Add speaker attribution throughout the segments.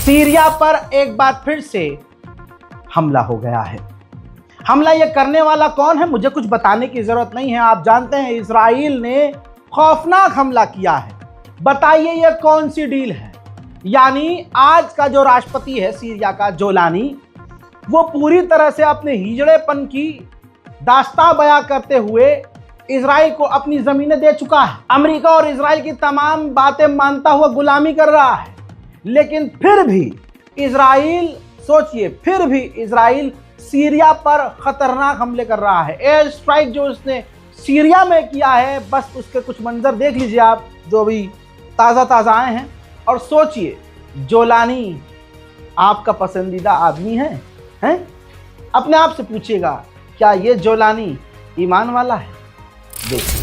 Speaker 1: Syria पर एक बार फिर से हमला हो गया है। हमला ये करने वाला कौन है मुझे कुछ बताने की जरूरत नहीं है। आप जानते हैं इजराइल ने खौफनाक हमला किया है। बताइए ये कौन सी डील है। यानी आज का जो राष्ट्रपति है सीरिया का जोलानी, वो पूरी तरह से अपने हिजड़ेपन की दास्तां बयां करते हुए इजराइल को अपनी जमीनें दे चुका है। अमेरिका और इजराइल की तमाम बातें मानता हुआ गुलामी कर रहा है। लेकिन फिर भी इजराइल, सोचिए, फिर भी इजराइल सीरिया पर खतरनाक हमले कर रहा है। एयर स्ट्राइक जो उसने सीरिया में किया है, बस उसके कुछ मंजर देख लीजिए आप, जो अभी ताज़ा आए हैं। और सोचिए, जोलानी आपका पसंदीदा आदमी है? अपने आप से पूछिएगा, क्या ये जोलानी ईमान वाला है? देखिए,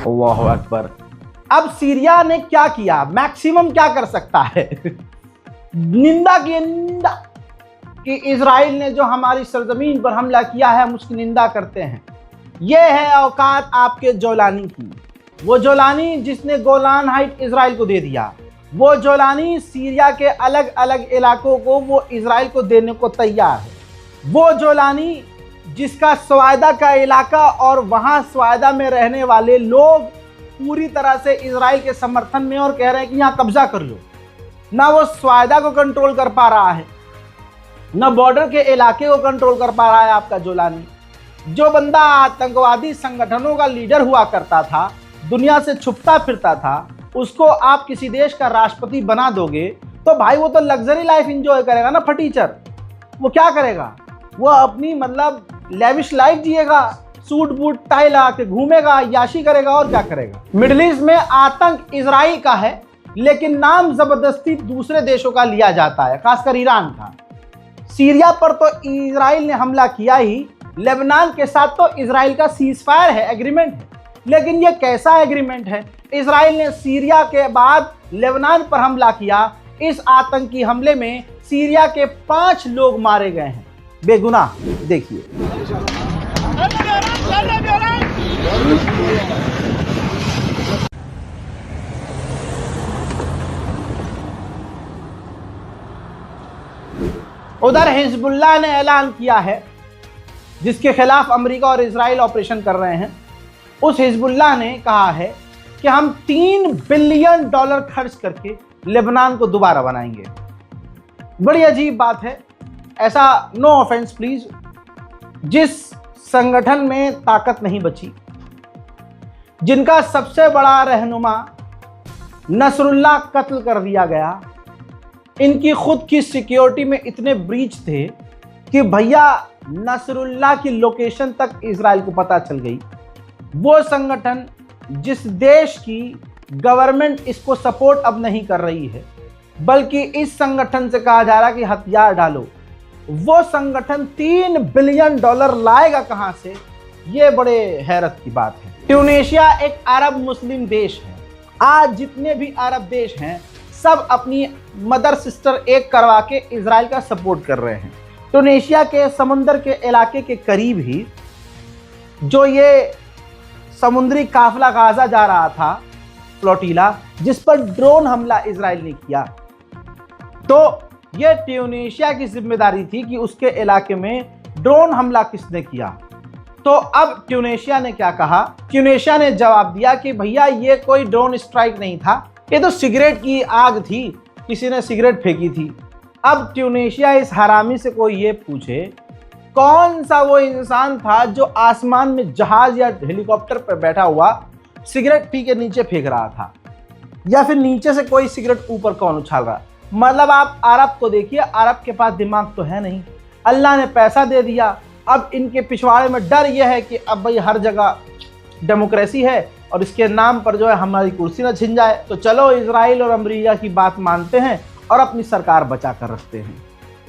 Speaker 1: अल्लाहु अकबर। अब सीरिया ने क्या किया, मैक्सिमम क्या कर सकता है? निंदा की निंदा कि इजराइल ने जो हमारी सरजमीन पर हमला किया है हम उसकी निंदा करते हैं। यह है औकात आपके जोलानी की। वो जोलानी जिसने गोलान हाइट इजराइल को दे दिया, वो जोलानी सीरिया के अलग अलग इलाकों को वो इजराइल को देने को तैयार है। वो जोलानी जिसका स्वायदा का इलाका और वहां स्वायदा में रहने वाले लोग पूरी तरह से इजराइल के समर्थन में और कह रहे हैं कि यहां कब्जा कर लो। ना वो स्वायदा को कंट्रोल कर पा रहा है, ना बॉर्डर के इलाके को कंट्रोल कर पा रहा है आपका जोलानी। जो बंदा आतंकवादी संगठनों का लीडर हुआ करता था, दुनिया से छुपता फिरता था, उसको आप किसी देश का राष्ट्रपति बना दोगे तो भाई वो तो लग्जरी लाइफ एंजॉय करेगा ना फटीचर। वो क्या करेगा? वो अपनी मतलब लेविश लाइफ जिएगा, सूट बूट टाई लगा के घूमेगा, याशी करेगा और क्या करेगा। मिडिल ईस्ट में आतंक इजराइल का है, लेकिन नाम जबरदस्ती दूसरे देशों का लिया जाता है, खासकर ईरान का। सीरिया पर तो इजराइल ने हमला किया ही, लेबनान के साथ तो इजराइल का सीज फायर है, एग्रीमेंट है। लेकिन ये कैसा एग्रीमेंट है? इजराइल ने सीरिया के बाद लेबनान पर हमला किया। इस आतंकी हमले में सीरिया के 5 लोग मारे गए हैं, बेगुनाह। देखिए, उधर हिजबुल्लाह ने ऐलान किया है, जिसके खिलाफ अमेरिका और इजराइल ऑपरेशन कर रहे हैं। उस हिजबुल्लाह ने कहा है कि हम $3 बिलियन खर्च करके लेबनान को दोबारा बनाएंगे। बड़ी अजीब बात है। ऐसा, नो ऑफेंस प्लीज, जिस संगठन में ताकत नहीं बची, जिनका सबसे बड़ा रहनुमा नसरुल्लाह कत्ल कर दिया गया, इनकी खुद की सिक्योरिटी में इतने ब्रीच थे कि भैया नसरुल्लाह की लोकेशन तक इजराइल को पता चल गई। वो संगठन जिस देश की गवर्नमेंट इसको सपोर्ट अब नहीं कर रही है, बल्कि इस संगठन से कहा जा रहा है कि हथियार डालो, वो संगठन $3 बिलियन लाएगा कहां से? ये बड़े हैरत की बात है। ट्यूनीशिया एक अरब मुस्लिम देश है। आज जितने भी अरब देश हैं सब अपनी मदर सिस्टर एक करवा के इजराइल का सपोर्ट कर रहे हैं। ट्यूनीशिया के समुंदर के इलाके के करीब ही जो ये समुद्री काफिला गाजा जा रहा था, फ्लोटिला, जिस पर ड्रोन हमला इजराइल ने किया, तो यह ट्यूनीशिया की जिम्मेदारी थी कि उसके इलाके में ड्रोन हमला किसने किया। तो अब ट्यूनीशिया ने क्या कहा? ट्यूनीशिया ने जवाब दिया कि भैया ये कोई ड्रोन स्ट्राइक नहीं था, ये तो सिगरेट की आग थी, किसी ने सिगरेट फेंकी थी। अब ट्यूनीशिया इस हरामी से कोई ये पूछे कौन सा वो इंसान था जो आसमान में जहाज या हेलीकॉप्टर पर बैठा हुआ सिगरेट पी के नीचे फेंक रहा था, या फिर नीचे से कोई सिगरेट ऊपर कौन उछाल रहा। मतलब आप अरब को देखिए, अरब के पास दिमाग तो है नहीं, अल्लाह ने पैसा दे दिया। अब इनके पिछवाड़े में डर यह है कि अब भाई हर जगह डेमोक्रेसी है और इसके नाम पर जो है हमारी कुर्सी ना छिन जाए, तो चलो इजराइल और अमेरिका की बात मानते हैं और अपनी सरकार बचा कर रखते हैं।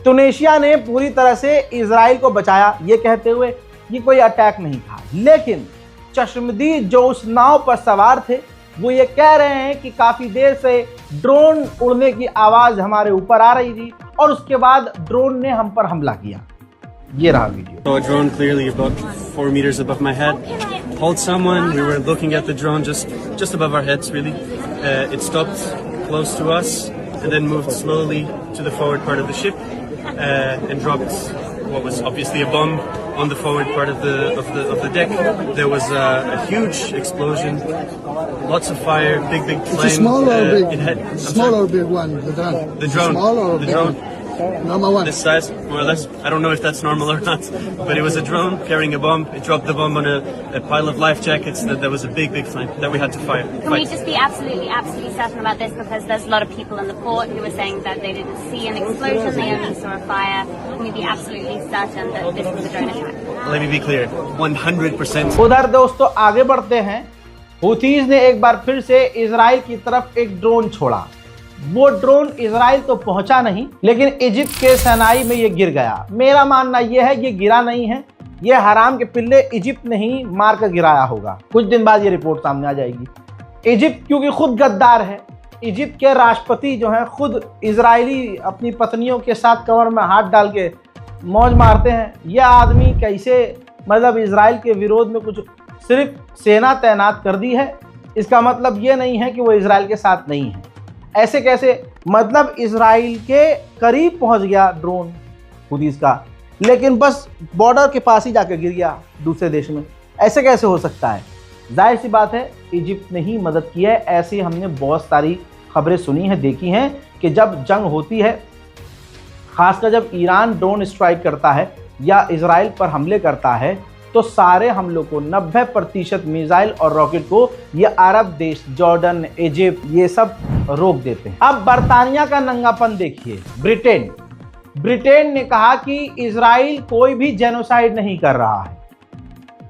Speaker 1: ट्यूनीशिया ने पूरी तरह से इजराइल को बचाया ये कहते हुए ये कोई अटैक नहीं था, लेकिन चश्मदीद जो उस नाव पर सवार थे वो ये कह रहे हैं कि काफी देर से ड्रोन उड़ने की आवाज हमारे ऊपर आ रही थी और उसके बाद ड्रोन ने हम पर हमला किया। ये रहा video.
Speaker 2: So a drone clearly about 4 meters above my head called someone. We were looking at the drone just above our heads really. It stopped close to us and then moved slowly to the forward part of the ship and dropped what was obviously a bomb on the forward part of the deck. There was a huge explosion, lots of fire, big flame.
Speaker 3: It's a small or big?
Speaker 2: It had
Speaker 3: Small or big one? The drone.
Speaker 2: The drone.
Speaker 3: Small or
Speaker 2: the
Speaker 3: big?
Speaker 2: drone.
Speaker 3: Number one.
Speaker 2: This size, more or less. I don't know if that's normal or not, but it was a drone carrying a bomb. It dropped the bomb on a pile of life jackets. There was a big flame that we had to fire.
Speaker 4: Can we just be absolutely certain about this? Because there's a lot of people in the port who were saying that they didn't see an explosion, they only saw a fire. Can we be absolutely certain that this was a drone attack?
Speaker 2: Let me be clear, 100%.
Speaker 1: उधर दोस्तों आगे बढ़ते हैं। हुतीज ने एक बार फिर से Israel की तरफ एक ड्रोन छोड़ा। वो ड्रोन इजराइल तो पहुंचा नहीं, लेकिन इजिप्ट के सनाई में ये गिर गया। मेरा मानना ये है ये गिरा नहीं है, ये हराम के पिल्ले इजिप्ट ने ही मार कर गिराया होगा। कुछ दिन बाद ये रिपोर्ट सामने आ जाएगी। इजिप्ट क्योंकि खुद गद्दार है, इजिप्ट के राष्ट्रपति जो हैं खुद इजरायली अपनी पत्नियों के साथ कमर में हाथ डाल के मौज मारते हैं। यह आदमी कैसे मतलब इजराइल के विरोध में कुछ सिर्फ सेना तैनात कर दी है, इसका मतलब ये नहीं है कि वो इजराइल के साथ नहीं है। ऐसे कैसे, मतलब इजराइल के करीब पहुंच गया ड्रोन हुतीज का, लेकिन बस बॉर्डर के पास ही जाकर गिर गया दूसरे देश में। ऐसे कैसे हो सकता है? जाहिर सी बात है इजिप्ट ने ही मदद की है। ऐसी हमने बहुत सारी खबरें सुनी हैं, देखी हैं कि जब जंग होती है, खासकर जब ईरान ड्रोन स्ट्राइक करता है या इजराइल पर हमले करता है, तो सारे हमलों को 90% मिसाइल और रॉकेट को ये अरब देश जॉर्डन, इजिप्ट ये सब रोक देते हैं। अब बर्तानिया का नंगापन देखिए। ब्रिटेन ने कहा कि इजराइल कोई भी जेनोसाइड नहीं कर रहा है,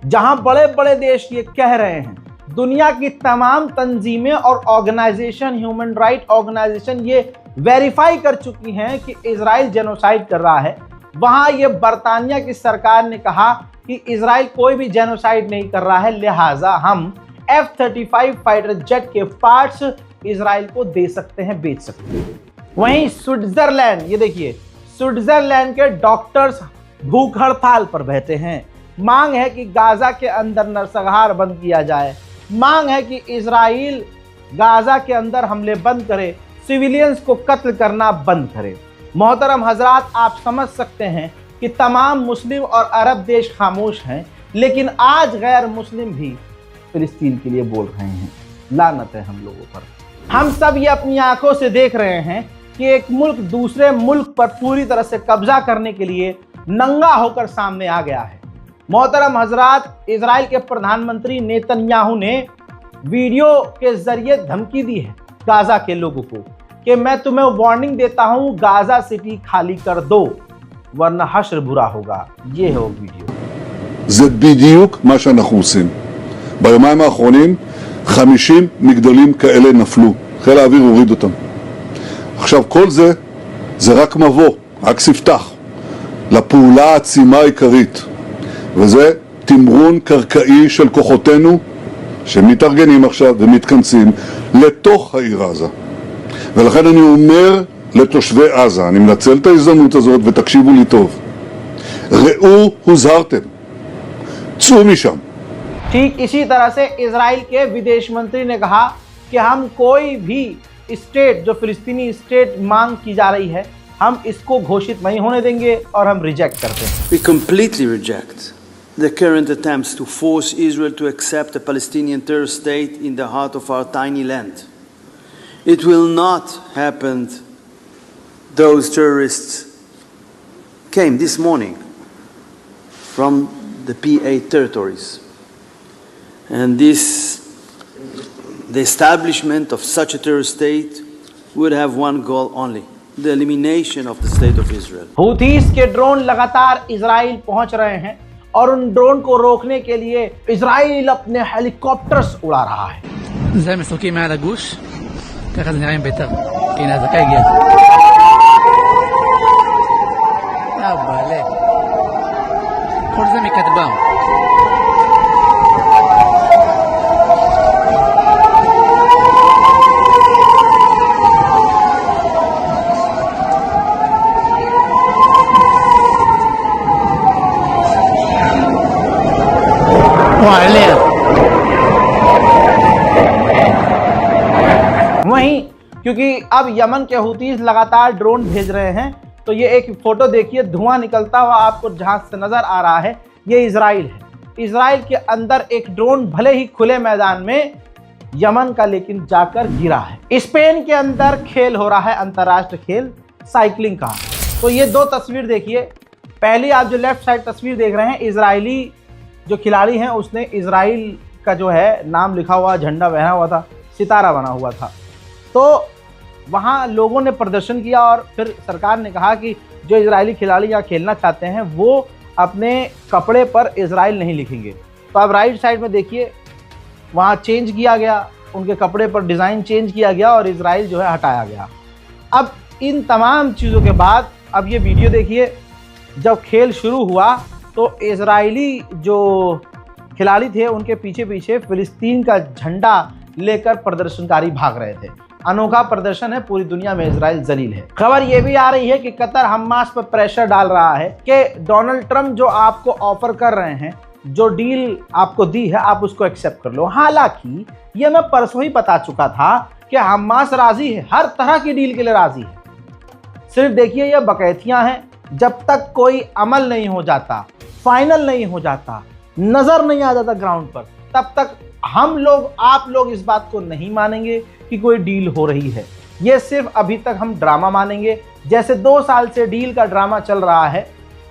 Speaker 1: जहां बड़े बड़े देश ये कह रहे हैं। दुनिया की तमाम तंजीमें और ऑर्गेनाइजेशन, ह्यूमन राइट ऑर्गेनाइजेशन ये वेरीफाई कर चुकी हैं कि इजराइल जेनोसाइड कर रहा है। वहां ये बर्तानिया की सरकार ने कहा कि इजराइल कोई भी जेनोसाइड नहीं कर रहा है, लिहाजा हम F-35 फाइटर जेट के पार्ट्स इजराइल को दे सकते हैं, बेच सकते हैं। वहीं स्विट्जरलैंड, ये देखिए, स्विट्जरलैंड के डॉक्टर्स भूख हड़ताल पर बैठे हैं। मांग है कि गाजा के अंदर नरसंहार बंद किया जाए। मांग है कि इजराइल गाजा के अंदर हमले बंद करे, सिविलियंस को कत्ल करना बंद करे। मोहतरम हजरात, आप समझ सकते हैं कि तमाम मुस्लिम और अरब देश खामोश हैं, लेकिन आज गैर मुस्लिम भी फिलिस्तीन के लिए बोल रहे हैं। लानत है हम लोगों पर। हम सब ये अपनी आंखों से देख रहे हैं कि एक मुल्क दूसरे मुल्क पर पूरी तरह से कब्जा करने के लिए नंगा होकर सामने आ गया है। मोहतरम हजरात, इजराइल के प्रधानमंत्री नेतन्याहू ने वीडियो के जरिए धमकी दी है गाजा के लोगों को कि मैं तुम्हें वार्निंग देता हूं, गाजा सिटी खाली कर दो वरना हश्र बुरा होगा। ये है वो वीडियो।
Speaker 5: זה בדיוק מה שאנחנו עושים. ביומיים האחרונים 50 מגדלים כאלה נפלו. חיל האוויר הוריד אותם. עכשיו כל זה רק מבוא, רק ספתח לפעולה העצימה העיקרית. וזה תמרון קרקעי של כוחותינו שמתארגנים עכשיו ומתכנסים לתוך העיר עזה. ולכן אני אומר לתושבי עזה, אני מנצל את ההזדמנות הזאת ותקשיבו לי טוב. ראו הוזהרתם. צאו משם.
Speaker 1: ठीक इसी तरह से इजराइल के विदेश मंत्री ने कहा कि हम कोई भी स्टेट जो फिलिस्तीनी स्टेट मांग की जा रही है, हम इसको घोषित नहीं होने देंगे और हम रिजेक्ट करते हैं।
Speaker 6: We completely reject the current attempts to force Israel to accept a Palestinian terrorist state in the heart of our tiny land. It will not happen those terrorists came this morning from the PA territories. And the establishment of such a terrorist state would have one goal only: the elimination of the state of Israel.
Speaker 1: हूथीस के drone लगातार Israel पहुंच रहे हैं और उन drone को रोकने के लिए इजराइल अपने हेलीकॉप्टर्स उड़ा रहा है.
Speaker 7: זה מסוקים מעל הגוש, ככה זה נראה עם ביתר. הנה הזקה הגיעה. בעלה. כל זה מכתבם.
Speaker 1: वहीं क्योंकि अब यमन के हूतीस लगातार ड्रोन भेज रहे हैं, तो ये एक फोटो देखिए, धुआं निकलता हुआ आपको जहाज से नजर आ रहा है, ये इजराइल है. इजराइल के अंदर एक ड्रोन भले ही खुले मैदान में यमन का, लेकिन जाकर गिरा है. स्पेन के अंदर खेल हो रहा है, अंतर्राष्ट्रीय खेल साइकिलिंग का. तो ये दो तस्वीर देखिए. पहली आप जो लेफ्ट साइड तस्वीर देख रहे हैं, इजरायली जो खिलाड़ी हैं उसने इजराइल का जो है नाम लिखा हुआ, झंडा बना हुआ था, सितारा बना हुआ था. तो वहाँ लोगों ने प्रदर्शन किया और फिर सरकार ने कहा कि जो इजरायली खिलाड़ी यहाँ खेलना चाहते हैं वो अपने कपड़े पर इजराइल नहीं लिखेंगे. तो आप राइट साइड में देखिए, वहाँ चेंज किया गया, उनके कपड़े पर डिज़ाइन चेंज किया गया और इजराइल जो है हटाया गया. अब इन तमाम चीज़ों के बाद अब ये वीडियो देखिए. जब खेल शुरू हुआ तो इजरायली जो खिलाड़ी थे उनके पीछे पीछे फिलिस्तीन का झंडा लेकर प्रदर्शनकारी भाग रहे थे. अनोखा प्रदर्शन है, पूरी दुनिया में इजराइल जलील है. खबर यह भी आ रही है कि कतर हमास पर प्रेशर डाल रहा है कि डोनाल्ड ट्रंप जो आपको ऑफर कर रहे हैं, जो डील आपको दी है, आप उसको एक्सेप्ट कर लो. हालांकि ये मैं परसों ही बता चुका था कि हमास राजी है, हर तरह की डील के लिए राजी है. सिर्फ देखिए ये बकैतियां हैं. जब तक कोई अमल नहीं हो जाता, फाइनल नहीं हो जाता, नजर नहीं आ जाता ग्राउंड पर, तब तक हम लोग, आप लोग इस बात को नहीं मानेंगे कि कोई डील हो रही है. ये सिर्फ अभी तक हम ड्रामा मानेंगे. जैसे 2 साल से डील का ड्रामा चल रहा है,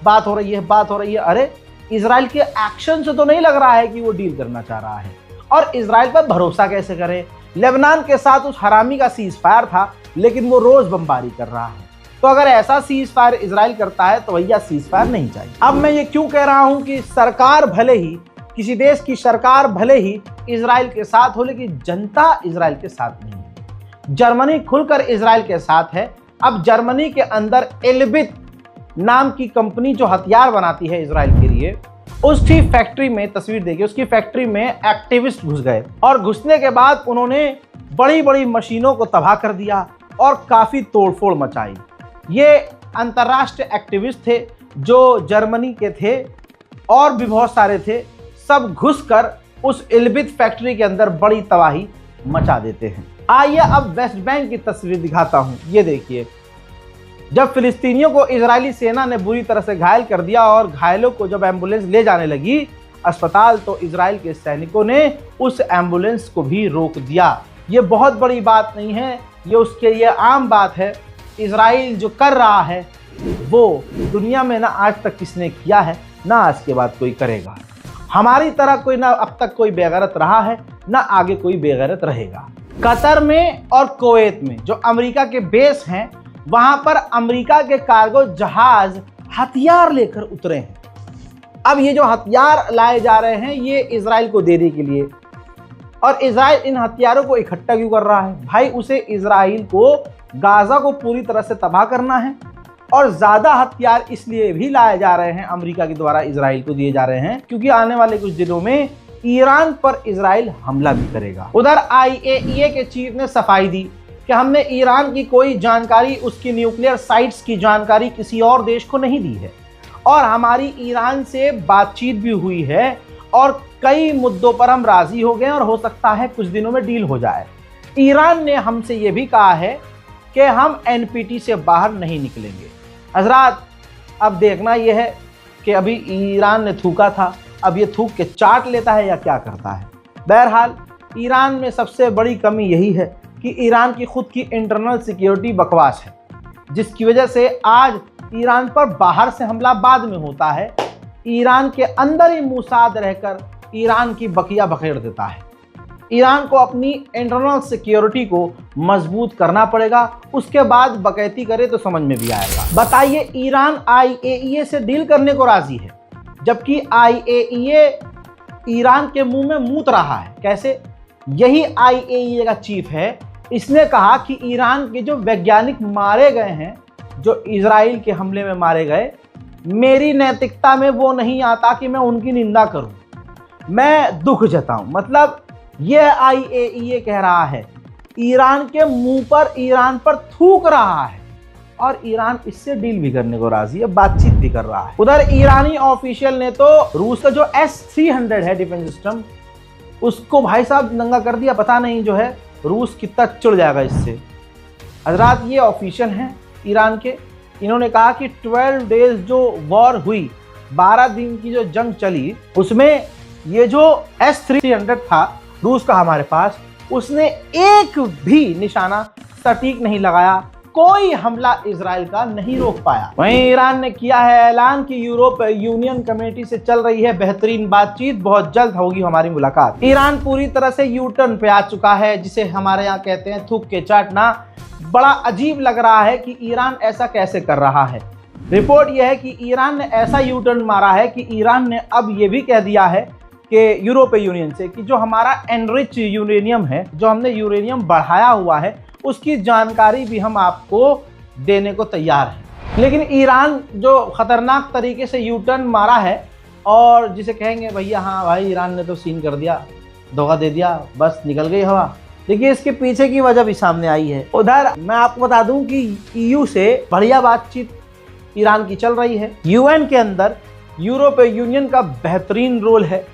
Speaker 1: बात हो रही है, बात हो रही है. अरे इजराइल के एक्शन से तो नहीं लग रहा है कि वो डील करना चाह रहा है. और इजराइल पर भरोसा कैसे करें? लेबनान के साथ उस हरामी का सीज फायर था, लेकिन वो रोज बमबारी कर रहा है. तो अगर ऐसा सीज फायर इजराइल करता है तो भैया सीज फायर नहीं चाहिए. अब मैं ये क्यों कह रहा हूं कि सरकार भले ही, किसी देश की सरकार भले ही इजराइल के साथ हो, लेकिन जनता इजराइल के साथ नहीं है. जर्मनी खुलकर इजराइल के साथ है. अब जर्मनी के अंदर एल्बिट नाम की कंपनी जो हथियार बनाती है इजराइल के लिए, उसकी फैक्ट्री में, तस्वीर देखिए, उसकी फैक्ट्री में एक्टिविस्ट घुस गए और घुसने के बाद उन्होंने बड़ी बड़ी मशीनों को तबाह कर दिया और काफ़ी तोड़फोड़ मचाई. ये अंतर्राष्ट्रीय एक्टिविस्ट थे जो जर्मनी के थे और भी बहुत सारे थे. सब घुसकर उस एल्बिट फैक्ट्री के अंदर बड़ी तबाही मचा देते हैं. आइए अब वेस्ट बैंक की तस्वीर दिखाता हूं. ये देखिए, जब फिलिस्तीनियों को इजरायली सेना ने बुरी तरह से घायल कर दिया और घायलों को जब एम्बुलेंस ले जाने लगी अस्पताल, तो इजराइल के सैनिकों ने उस एम्बुलेंस को भी रोक दिया. ये बहुत बड़ी बात नहीं है, ये उसके लिए आम बात है. इजराइल जो कर रहा है वो दुनिया में ना आज तक किसने किया है, ना आज के बाद कोई करेगा. हमारी तरह कोई ना अब तक कोई बेगैरत रहा है, ना आगे कोई बेगैरत रहेगा. कतर में और कुवैत में जो अमेरिका के बेस हैं, वहां पर अमेरिका के कार्गो जहाज हथियार लेकर उतरे हैं. अब ये जो हथियार लाए जा रहे हैं ये इजराइल को देने के लिए, और इजराइल इन हथियारों को इकट्ठा क्यों कर रहा है? भाई उसे इजराइल को गाजा को पूरी तरह से तबाह करना है, और ज़्यादा हथियार इसलिए भी लाए जा रहे हैं अमेरिका के द्वारा इजराइल को दिए जा रहे हैं क्योंकि आने वाले कुछ दिनों में ईरान पर इजराइल हमला भी करेगा. उधर IAEA के चीफ ने सफाई दी कि हमने ईरान की कोई जानकारी, उसकी न्यूक्लियर साइट्स की जानकारी किसी और देश को नहीं दी है, और हमारी ईरान से बातचीत भी हुई है और कई मुद्दों पर हम राजी हो गए और हो सकता है कुछ दिनों में डील हो जाए. ईरान ने हमसे ये भी कहा है कि हम NPT से बाहर नहीं निकलेंगे. हजरात, अब देखना यह है कि अभी ईरान ने थूका था, अब ये थूक के चाट लेता है या क्या करता है. बहरहाल ईरान में सबसे बड़ी कमी यही है कि ईरान की खुद की इंटरनल सिक्योरिटी बकवास है. जिसकी वजह से आज ईरान पर बाहर से हमला बाद में होता है, ईरान के अंदर ही मोसाद रहकर ईरान की बकिया बखेड़ देता है। ईरान को अपनी इंटरनल सिक्योरिटी को मजबूत करना पड़ेगा, उसके बाद बकैती करे तो समझ में भी आएगा। बताइए, ईरान IAEA से डील करने को राजी है, जबकि IAEA ईरान के मुंह में मूत रहा है। कैसे? यही IAEA का चीफ है, इसने कहा कि ईरान के जो वैज्ञानिक मारे गए हैं, जो इजराइल के हमले में मारे गए, मेरी नैतिकता में वो नहीं आता कि मैं उनकी निंदा करूं, मैं दुख जताऊं। मतलब यह IAEA कह रहा है, ईरान के मुंह पर ईरान पर थूक रहा है और ईरान इससे डील भी करने को राजी है, बातचीत भी कर रहा है। उधर ईरानी ऑफिशियल ने तो रूस का जो S-300 है डिफेंस सिस्टम, उसको भाई साहब नंगा कर दिया। पता नहीं जो है रूस कितना चिढ़ जाएगा इससे। हजरात, ये ऑफिशियल हैं ईरान के, इन्होंने कहा कि 12 डेज जो वॉर हुई, 12 दिन की जो जंग चली, उसमें ये जो S-300 था रूस का हमारे पास, उसने एक भी निशाना सटीक नहीं लगाया, कोई हमला इजराइल का नहीं रोक पाया। वहीं ईरान ने किया है ऐलान कि यूरोप यूनियन कमेटी से चल रही है बेहतरीन बातचीत, बहुत जल्द होगी हमारी मुलाकात। ईरान पूरी तरह से यू टर्न पे आ चुका है, जिसे हमारे यहाँ कहते हैं थूक के चाटना। बड़ा अजीब लग रहा है कि ईरान ऐसा कैसे कर रहा है। रिपोर्ट यह है कि ईरान ने ऐसा यू टर्न मारा है कि ईरान ने अब ये भी कह दिया है कि यूरोपीय यूनियन से कि जो हमारा एनरिच यूरेनियम है, जो हमने यूरेनियम बढ़ाया हुआ है, उसकी जानकारी भी हम आपको देने को तैयार हैं। लेकिन ईरान जो खतरनाक तरीके से यू टर्न मारा है, और जिसे कहेंगे भैया हाँ भाई ईरान ने तो सीन कर दिया, धोखा दे दिया, बस निकल गई हवा, देखिए इसके पीछे की वजह भी सामने आई है। उधर मैं आपको बता दूं कि EU से बढ़िया बातचीत ईरान की चल रही है। UN के अंदर यूरोपीय यूनियन का बेहतरीन रोल है।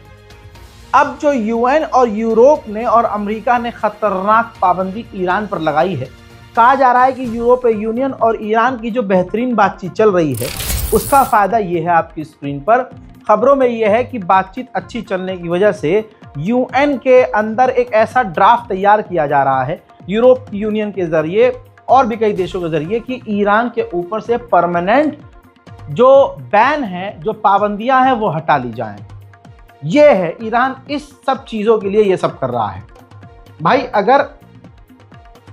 Speaker 1: अब जो UN और यूरोप ने और अमेरिका ने खतरनाक पाबंदी ईरान पर लगाई है, कहा जा रहा है कि यूरोपीय यूनियन और ईरान की जो बेहतरीन बातचीत चल रही है, उसका फ़ायदा ये है आपकी स्क्रीन पर। खबरों में यह है कि बातचीत अच्छी चलने की वजह से UN के अंदर एक ऐसा ड्राफ्ट तैयार किया जा रहा है यूरोप यूनियन के ज़रिए और भी कई देशों के ज़रिए कि ईरान के ऊपर से परमानेंट जो बैन है, जो पाबंदियां हैं, वो हटा ली जाएं। ये है ईरान इस सब चीज़ों के लिए ये सब कर रहा है। भाई अगर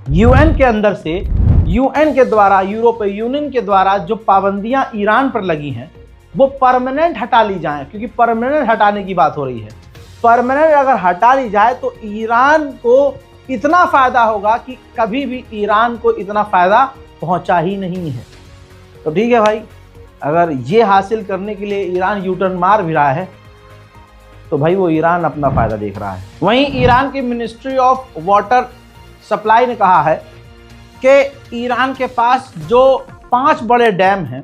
Speaker 1: UN के अंदर से, UN के द्वारा, यूरोपीय यूनियन के द्वारा जो पाबंदियां ईरान पर लगी हैं, वो परमानेंट हटा ली जाएं, क्योंकि परमानेंट हटाने की बात हो रही है। परमानेंट अगर हटा ली जाए तो ईरान को इतना फ़ायदा होगा कि कभी भी ईरान को इतना फ़ायदा पहुंचा ही नहीं है। तो ठीक है भाई, अगर ये हासिल करने के लिए ईरान यू टर्न मार भी रहा है, तो भाई वो ईरान अपना फ़ायदा देख रहा है। वहीं ईरान की मिनिस्ट्री ऑफ वाटर सप्लाई ने कहा है कि ईरान के पास जो 5 बड़े डैम हैं,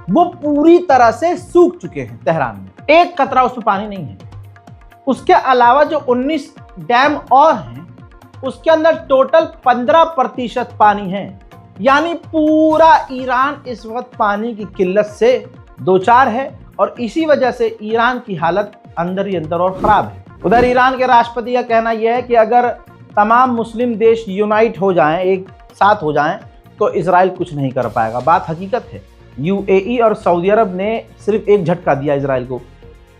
Speaker 1: वो पूरी तरह से सूख चुके हैं। तेहरान में एक कतरा उसमें पानी नहीं है। उसके अलावा जो 19 डैम और हैं, उसके अंदर टोटल 15% पानी है। यानी पूरा ईरान इस वक्त पानी की किल्लत से दो चार है, और इसी वजह से ईरान की हालत अंदर ही अंदर और ख़राब है। उधर ईरान के राष्ट्रपति का कहना यह है कि अगर तमाम मुस्लिम देश यूनाइट हो जाएं, एक साथ हो जाएं, तो इजराइल कुछ नहीं कर पाएगा। बात हकीकत है। UAE और सऊदी अरब ने सिर्फ एक झटका दिया इजराइल को,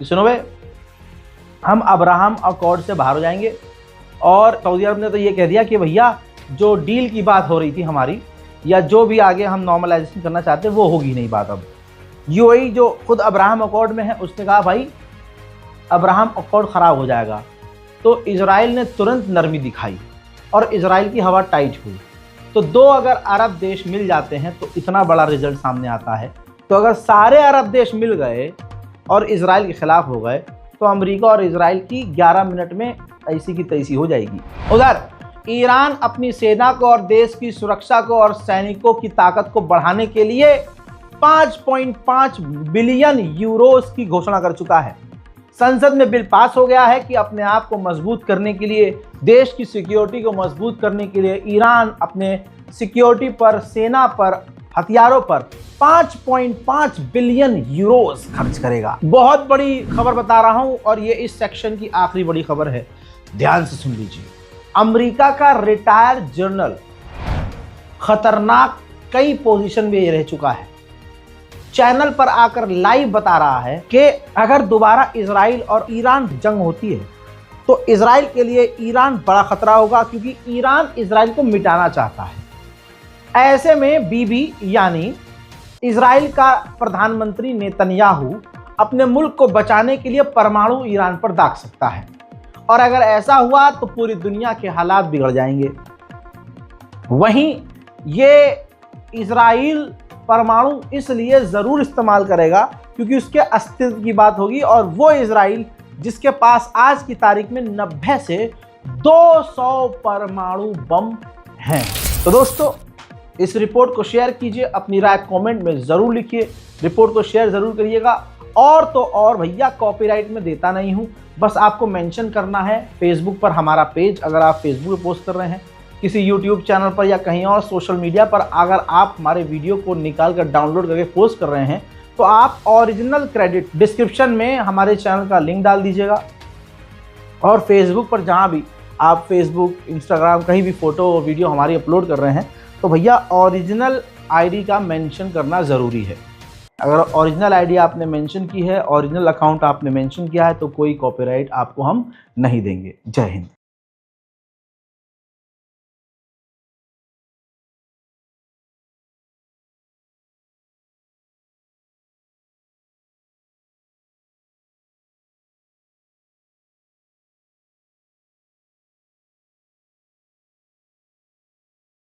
Speaker 1: सुनो भाई, हम अब्राहम अकॉर्ड से बाहर हो जाएंगे। और सऊदी अरब ने तो ये कह दिया कि भैया जो डील की बात हो रही थी हमारी, या जो भी आगे हम नॉर्मलाइजेशन करना चाहते हैं, वो होगी नहीं बात। अब UAE जो खुद अब्राहम अकॉर्ड में है, उसने कहा भाई अब्राहम अकॉर्ड ख़राब हो जाएगा। तो इजराइल ने तुरंत नरमी दिखाई और इजराइल की हवा टाइट हुई। तो 2 अगर अरब देश मिल जाते हैं तो इतना बड़ा रिजल्ट सामने आता है। तो अगर सारे अरब देश मिल गए और इजराइल के ख़िलाफ़ हो गए, तो अमेरिका और इजराइल की 11 मिनट में ऐसी की तैसी हो जाएगी। उधर ईरान अपनी सेना को और देश की सुरक्षा को और सैनिकों की ताकत को बढ़ाने के लिए 5.5 बिलियन यूरोस की घोषणा कर चुका है। संसद में बिल पास हो गया है कि अपने आप को मजबूत करने के लिए, देश की सिक्योरिटी को मजबूत करने के लिए ईरान अपने सिक्योरिटी पर, सेना पर, हथियारों पर 5.5 बिलियन यूरोस खर्च करेगा। बहुत बड़ी खबर बता रहा हूं, और ये इस सेक्शन की आखिरी बड़ी खबर है, ध्यान से सुन लीजिए। अमेरिका का रिटायर्ड जनरल खतरनाक कई पोजीशन में ये रह चुका है, चैनल पर आकर लाइव बता रहा है कि अगर दोबारा इजराइल और ईरान जंग होती है तो इजराइल के लिए ईरान बड़ा खतरा होगा, क्योंकि ईरान इजराइल को मिटाना चाहता है। ऐसे में बीबी यानी इजराइल का प्रधानमंत्री नेतन्याहू अपने मुल्क को बचाने के लिए परमाणु ईरान पर दाग सकता है, और अगर ऐसा हुआ तो पूरी दुनिया के हालात बिगड़ जाएंगे। वहीं ये इजराइल परमाणु इसलिए ज़रूर इस्तेमाल करेगा क्योंकि उसके अस्तित्व की बात होगी, और वो इजराइल जिसके पास आज की तारीख में 90 से 200 परमाणु बम हैं। तो दोस्तों, इस रिपोर्ट को शेयर कीजिए, अपनी राय कमेंट में ज़रूर लिखिए, रिपोर्ट को शेयर ज़रूर करिएगा। और तो और भैया, कॉपीराइट में देता नहीं हूँ, बस आपको मेंशन करना है फेसबुक पर हमारा पेज, अगर आप फेसबुक पे पोस्ट कर रहे हैं, किसी यूट्यूब चैनल पर या कहीं और सोशल मीडिया पर अगर आप हमारे वीडियो को निकाल कर डाउनलोड करके पोस्ट कर रहे हैं, तो आप ओरिजिनल क्रेडिट डिस्क्रिप्शन में हमारे चैनल का लिंक डाल दीजिएगा। और फेसबुक पर जहाँ भी आप फेसबुक, इंस्टाग्राम, कहीं भी फ़ोटो और वीडियो हमारी अपलोड कर रहे हैं तो भैया ओरिजिनल आईडी का मेंशन करना ज़रूरी है। अगर ओरिजिनल आईडी आपने मेंशन की है, ओरिजिनल अकाउंट आपने मेंशन किया है, तो कोई कॉपीराइट आपको हम नहीं देंगे। जय हिंद।